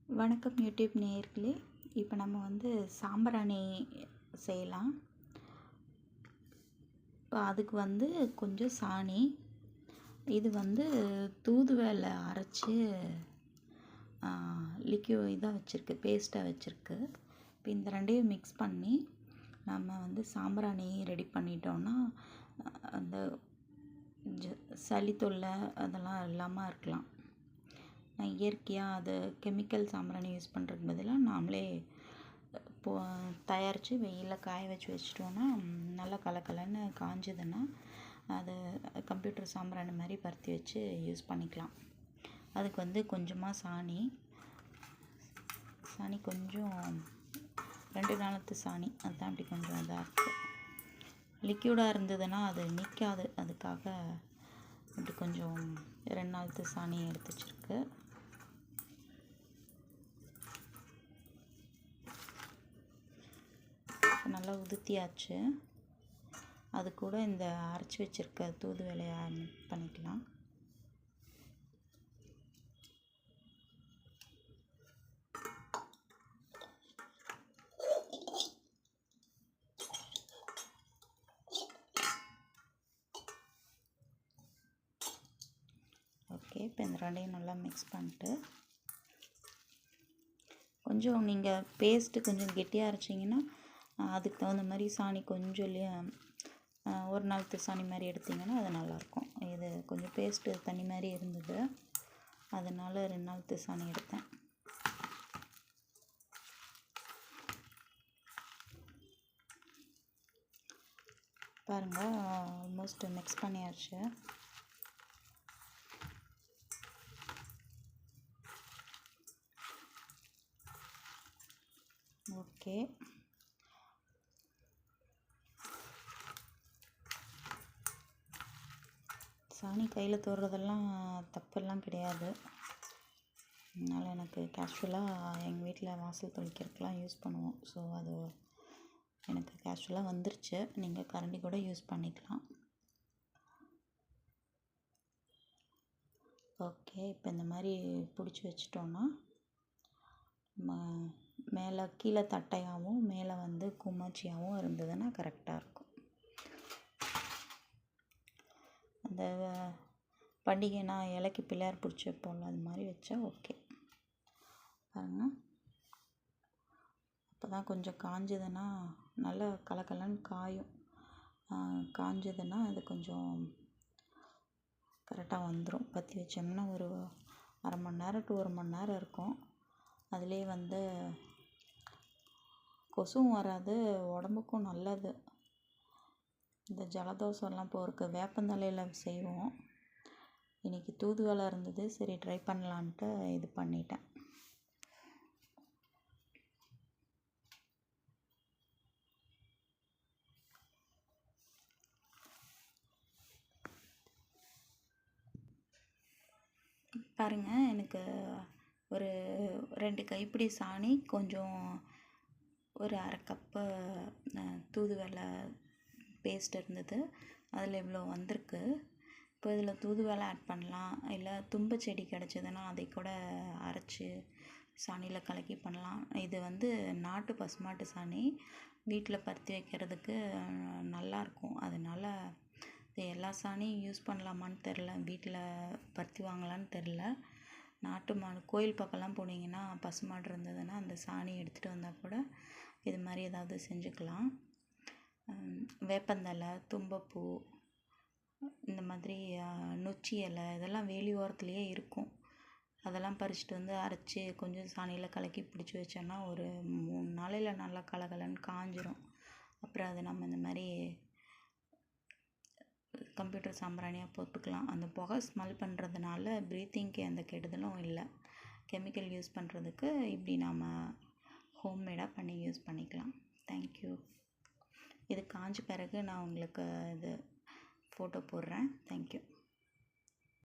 வணக்கம் யூடியூப் நேயர்களே. இப்போ நம்ம வந்து சாம்பிராணி செய்யலாம். இப்போ அதுக்கு வந்து கொஞ்சம் சாணி, இது வந்து தூதுவளை அரைச்சி இதாக வச்சுருக்கு, பேஸ்ட்டாக வச்சுருக்கு. இப்போ இந்த ரெண்டையும் மிக்ஸ் பண்ணி நம்ம வந்து சாம்பிராணி ரெடி பண்ணிட்டோம்னா அந்த சளி தொல்லை அதெல்லாம் இல்லாமல் இருக்கலாம். இயற்கையாக அது கெமிக்கல் சாம்பிராணி யூஸ் பண்ணுறதுக்கு பதிலாக நாமளே தயாரித்து வெயிலில் காய வச்சிட்டோன்னா நல்லா கலக்கலன்னு காஞ்சதுன்னா அதை கம்ப்யூட்டர் சாம்பிராணி மாதிரி பருத்தி வச்சு யூஸ் பண்ணிக்கலாம். அதுக்கு வந்து கொஞ்சமாக சாணி கொஞ்சம் 2 நாளத்து சாணி, அதுதான் அப்படி கொஞ்சம் இதாக இருக்குது. லிக்யூடாக இருந்ததுன்னா அது நிற்காது, அதுக்காக அப்படி கொஞ்சம் 2 நாளத்து சாணி எடுத்து வச்சுருக்கு. நல்லா உதுத்தியாச்சு. அது கூட இந்த அரைச்சி வச்சுருக்க தூதுவளையை பண்ணிக்கலாம். ஓகே, இப்போ இந்த ரெண்டையும் நல்லா மிக்ஸ் பண்ணிட்டு கொஞ்சம் நீங்கள் பேஸ்ட்டு கொஞ்சம் கெட்டியாக அரைச்சிங்கன்னா அதுக்கு தகுந்த மாதிரி சாணி கொஞ்சம் 1 நாளத்து சாணி மாதிரி எடுத்திங்கன்னா அது நல்லாயிருக்கும். இது கொஞ்சம் பேஸ்ட்டு தண்ணி மாதிரி இருந்தது, அதனால் 2 நாளத்து சாணி எடுத்தேன். பாருங்கள், ஆல்மோஸ்ட் மிக்ஸ் பண்ணியாச்சு. ஓகே, சாணி கையில் தோடுறதெல்லாம் தப்பெல்லாம் கிடையாது. அதனால் எனக்கு கேஷுவலாக எங்கள் வீட்டில் வாசல் தொளிக்கிறதுக்கெலாம் யூஸ் பண்ணுவோம். ஸோ அது எனக்கு கேஷுவலாக வந்துருச்சு. நீங்கள் கரண்டி கூட யூஸ் பண்ணிக்கலாம். ஓகே, இப்போ இந்த மாதிரி பிடிச்சி வச்சிட்டோன்னா மேலே கீழே தட்டையாகவும் மேலே வந்து குமச்சியாகவும் இருந்ததுன்னா கரெக்டாக இருக்கும். அந்த பண்டிகைனா இலைக்கு பிள்ளையார் பிடிச்சி வைப்போம்ல, அது மாதிரி வச்சா ஓகே. பாருங்கள், அப்போ தான் கொஞ்சம் காஞ்சதுன்னா நல்லா கலக்கலன்னு காயும். காஞ்சதுன்னா அது கொஞ்சம் கரெக்டாக வந்துடும். பற்றி வச்சோம்னா ஒரு 1/2 மணி நேரம் to 1 மணி நேரம் இருக்கும். அதிலே வந்து கொசுவும் வராது, உடம்புக்கும் நல்லது. இந்த ஜலதோஷம்லாம் போகிறதுக்கு வேப்பந்தலையில் செய்வோம். இன்றைக்கி தூதுவளை இருந்தது, சரி ட்ரை பண்ணலான்ட்டு இது பண்ணிட்டேன். பாருங்கள், எனக்கு ஒரு 2 கைப்பிடி சாணி, கொஞ்சம் ஒரு 1/2 கப்பு தூதுவளை பேஸ்ட் இருந்தது. அதில் இவ்வளோ வந்திருக்கு. இப்போ இதில் தூதுவளை ஆட் பண்ணலாம், இல்லை தும்பை செடி கிடச்சிதுன்னா அதை கூட அரைச்சி சாணியில் கலக்கி பண்ணலாம். இது வந்து நாட்டு பசுமாட்டு சாணி, வீட்டில் பருத்தி வைக்கிறதுக்கு நல்லாயிருக்கும். அதனால் இது எல்லா சாணியும் யூஸ் பண்ணலாமான்னு தெரில, வீட்டில் பருத்தி வாங்கலான்னு தெரில. நாட்டு மாடு கோயில் பக்கம்லாம் போனீங்கன்னா பசுமாடு இருந்ததுன்னா அந்த சாணி எடுத்துகிட்டு வந்தால் கூட இது மாதிரி ஏதாவது செஞ்சுக்கலாம். வேப்பந்தலை, தும்பப்பூ, இந்த மாதிரி நொச்சி இலை, இதெல்லாம் வேலி ஓரத்துலேயே இருக்கும். அதெல்லாம் பறிச்சுட்டு வந்து அரைச்சி கொஞ்சம் சாணியில் கலக்கி பிடிச்சி வச்சோன்னா ஒரு 3 நாளையில் நல்லா கலகலன்னு காஞ்சிரும். அப்புறம் அதை நம்ம இந்த மாதிரி கம்ப்யூட்டர் சாம்பிராணியாக போட்டுக்கலாம். அந்த புகை ஸ்மெல் பண்ணுறதுனால ப்ரீத்திங்க்கு எந்த கெடுதலும் இல்லை. கெமிக்கல் யூஸ் பண்ணுறதுக்கு இப்படி நாம் ஹோம்மேடாக பண்ணி யூஸ் பண்ணிக்கலாம். தேங்க்யூ. இது காஞ்ச பிறகு நான் உங்களுக்கு இது ஃபோட்டோ போடுறேன். தேங்க்யூ.